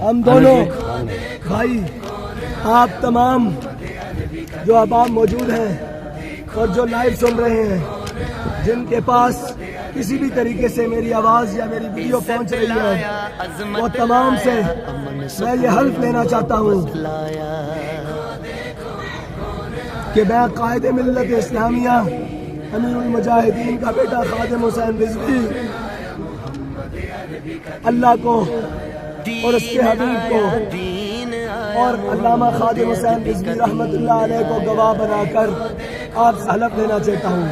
ہم دونوں بھائی، آپ تمام جو عوام موجود ہیں اور جو لائیو سن رہے ہیں، جن کے پاس کسی بھی طریقے سے میری آواز یا میری ویڈیو پہنچ رہی ہے، وہ تمام سے میں یہ حلف لینا چاہتا ہوں کہ میں قائد ملت اسلامیہ امیر المجاہدین کا بیٹا خادم حسین رضوی اللہ کو اور اس کے حبیب کو اور علامہ خادم حسین رضوی رحمت اللہ علیہ کو گواہ بنا کر آپ سے حلف لینا چاہتا ہوں۔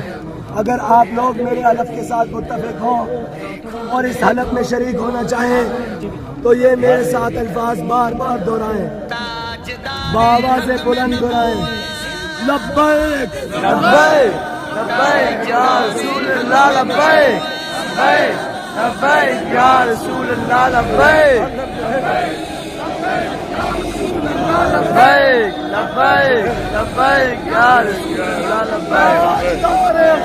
اگر آپ لوگ میرے حلف کے ساتھ متفق ہوں اور اس حلف میں شریک ہونا چاہیں تو یہ میرے ساتھ الفاظ بار بار دہرائیں، بآواز بلند دہرائیں۔ لبیک لبیک لبیک یا رسول اللہ، لبیک لبیک لبیک یا رسول اللہ، لبیک لبیک لبیک لبیک یا رسول اللہ، لبیک۔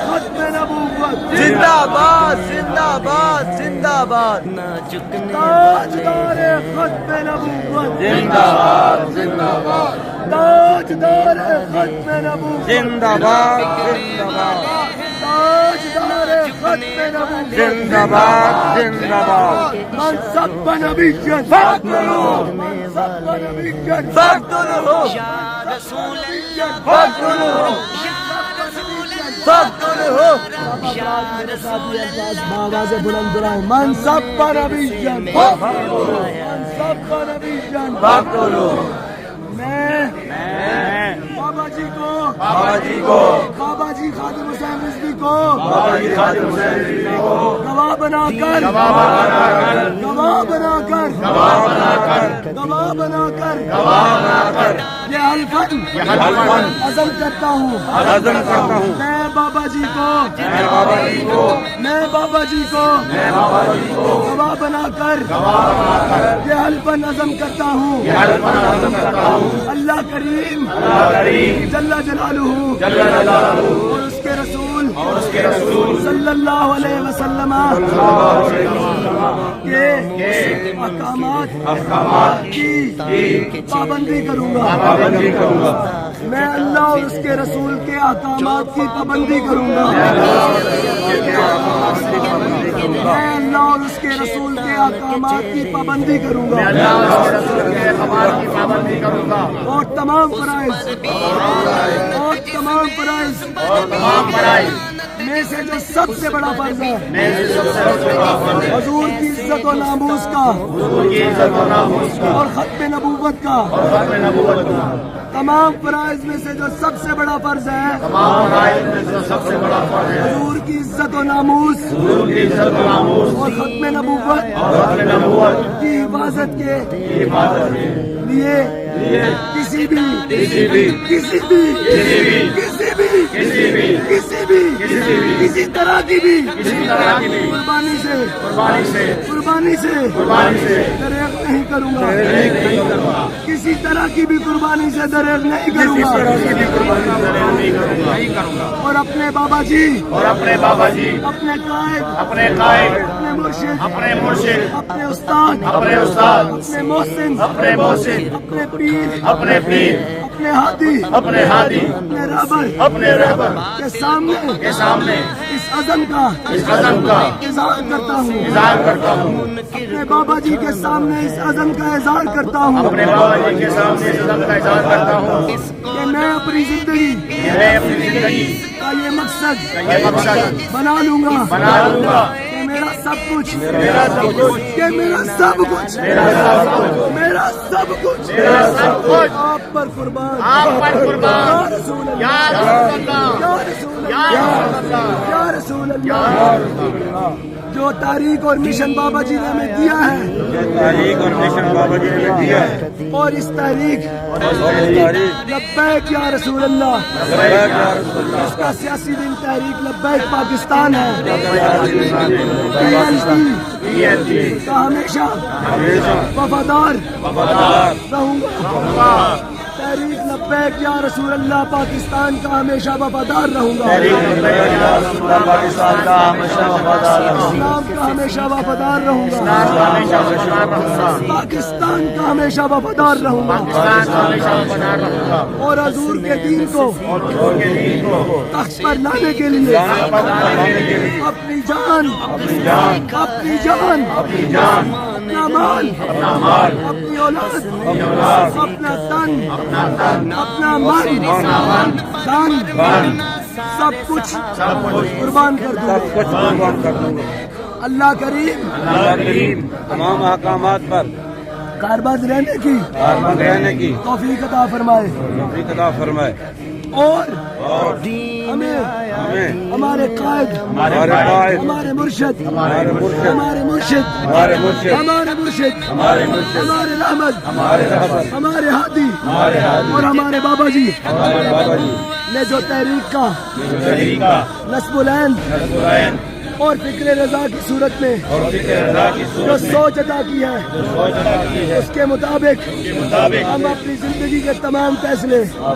ختم نبوت زندہ باد زندہ باد زندہ باد، نہ جھکنے تاجدار ختم نبوت زندہ باد زندہ باد تاجدار ختم نبوت زندہ باد زندہ باد تاجدار ختم نبوت زندہ باد زندہ باد۔ من سب نبی جن فاقتلوه من سب نبی جن فاقتلوه فاقتلوه فاقتلوه بآواز بلند دہرائیں۔ من سب نبی جن من سب نبی جن فاقتلوه۔ میں بابا جی کو بابا جی کو بابا جی خادم حسین رضوی کو بابا جی خادم حسین رضوی کو گواہ بنا کر گواہ بنا کر گواہ بنا کر گواہ بنا کر گواہ بنا کر گواہ بنا کر یہ حلفاً عزم کرتا ہوں عزم کرتا ہوں، میں بابا جی کو میں بابا جی کو میں بابا جی کو میں بابا جی کو گواہ بنا کر گواہ بنا کر یہ حلفاً عزم کرتا ہوں یہ حلف عزم کرتا ہوں، اللہ کریم اللہ کریم جل جلالہ جل جلالہ اور اس کے رسول اور اس کے رسول صلی اللہ علیہ وسلم کے احکامات کی پابندی کروں گا۔ پابندی کروں گا، میں اللہ اور اس کے رسول کے احکامات کی پابندی کروں گا۔ میں اللہ اور اس کے رسول کے احکامات کی پابندی کروں گا پابندی کروں گا، اور تمام فرائض اور تمام فرائض تمام فرائض میں سے جو سب سے بڑا فرض ہے میں سے سب سے بڑا فرض ہے حضور کی عزت و ناموس کا حضور کی عزت و ناموس کا اور ختم نبوت کا، اور ختم نبوت کا، تمام فرائض میں سے جو سب سے بڑا فرض ہے تمام فرائض میں سے سب سے بڑا فرض ہے حضور کی عزت و ناموس حضور کی عزت و ناموس اور ختم نبوت اور ختم نبوت کی حفاظت کے کی حفاظت کے لیے کسی بھی کسی بھی کسی بھی کسی بھی کسی بھی کسی بھی کسی طرح کی بھی قربانی سے قربانی سے دریغ نہیں کروں گا، کسی طرح کی بھی قربانی سے دریغ نہیں کروں گا، اور اپنے بابا جی اور اپنے بابا جی اپنے قائد اپنے قائد اپنے مرشد اپنے مرشد اپنے استاد اپنے استاد اپنے محسن اپنے محسن اپنے پیر اپنے پیر اپنے ہادی اپنے ہادی اپنے رہبر اپنے رہبر کے سامنے اس عزم کا اظہار کرتا ہوں، اظہار کرتا ہوں، اپنے بابا جی کے سامنے اس عزم کا اظہار کرتا ہوں اپنے بابا جی کے سامنے اس عزم کا اظہار کرتا ہوں کہ میں اپنی زندگی میں اپنی زندگی کا یہ مقصد بنا لوں گا بنا لوں گا کہ میرا سب کچھ میرا سب کچھ کہ میرا سب کچھ میرا سب کچھ میرا سب کچھ میرا سب کچھ آپ پر قربان آپ پر قربان یا رسول اللہ یا رسول اللہ یا رسول یا اللہ رسول اللہ یا رسول اللہ جو تاریخ اور مشن بابا جی نے ہمیں دیا ہے تاریخ اور مشن بابا جی نے دیا ہے اور اس تاریخ لبیک یا رسول اللہ اس کا سیاسی دن تحریک لبیک پاکستان ہے کا ہمیشہ وفادار رہوں گا، تحریک لبیک یا رسول اللہ پاکستان کا ہمیشہ وفادار رہوں گا، پاکستان کا ہمیشہ وفادار رہوں گا، اسلام کا ہمیشہ وفادار رہوں گا، پاکستان کا ہمیشہ وفادار رہوں گا، اور حضور کے دین کو تخت پر لانے کے لیے اپنی جان، اپنا مال، اپنی اولاد، اپنا تن، اپنا من، دن، سب کچھ قربان کر دوں گا۔ اللہ کریم تمام احکامات پر کاربند رہنے کی توفیق عطا فرمائے، اور ہمیں ہمارے قائد، ہمارے مرشد، ہمارے رحمت، ہمارے ہادی اور ہمارے بابا جی نے جو تحریک کا نصب العین اور فکر رضا کی صورت میں جو سوچ ادا کی ہے، اس کے مطابق ہم اپنی زندگی کے تمام فیصلے اور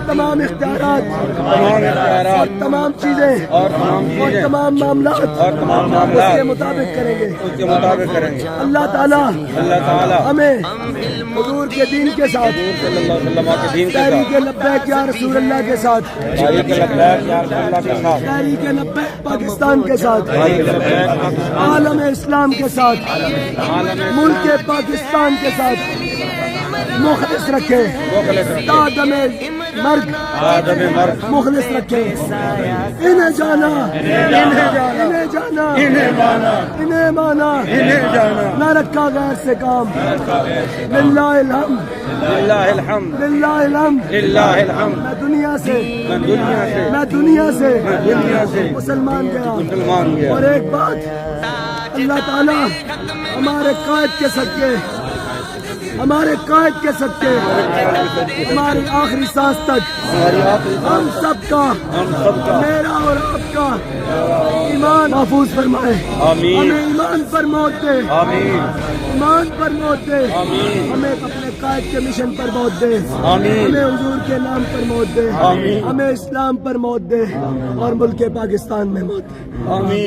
تمام اختیارات اور تمام چیزیں اور تمام معاملات اس کے مطابق کریں گے۔ اللہ تعالیٰ ہمیں حضور کے دین کے ساتھ، تحریک لبیک یا رسول اللہ کے ساتھ، تحریک لبیک پاکستان کے ساتھ، عالم اسلام کے ساتھ، ملک پاکستان کے ساتھ مخلص رکھے، تادم مرگ مخلص رکھے۔ انہیں جانا، انہیں مانا، نہ رکھا غیر سے کام۔ للہ الحمد، میں دنیا سے مسلمان گیا، اور ایک بات، اللہ تعالیٰ ہمارے قائد کے صدقے، ہماری آخری سانس تک ہم سب کا، میرا اور آپ کا ایمان محفوظ فرمائے، ہمیں ایمان پر موت دے، ہمیں اپنے قائد کے مشن پر موت دے، ہمیں حضور کے نام پر موت دے، ہمیں اسلام پر موت دے، اور ملک پاکستان میں موت دے۔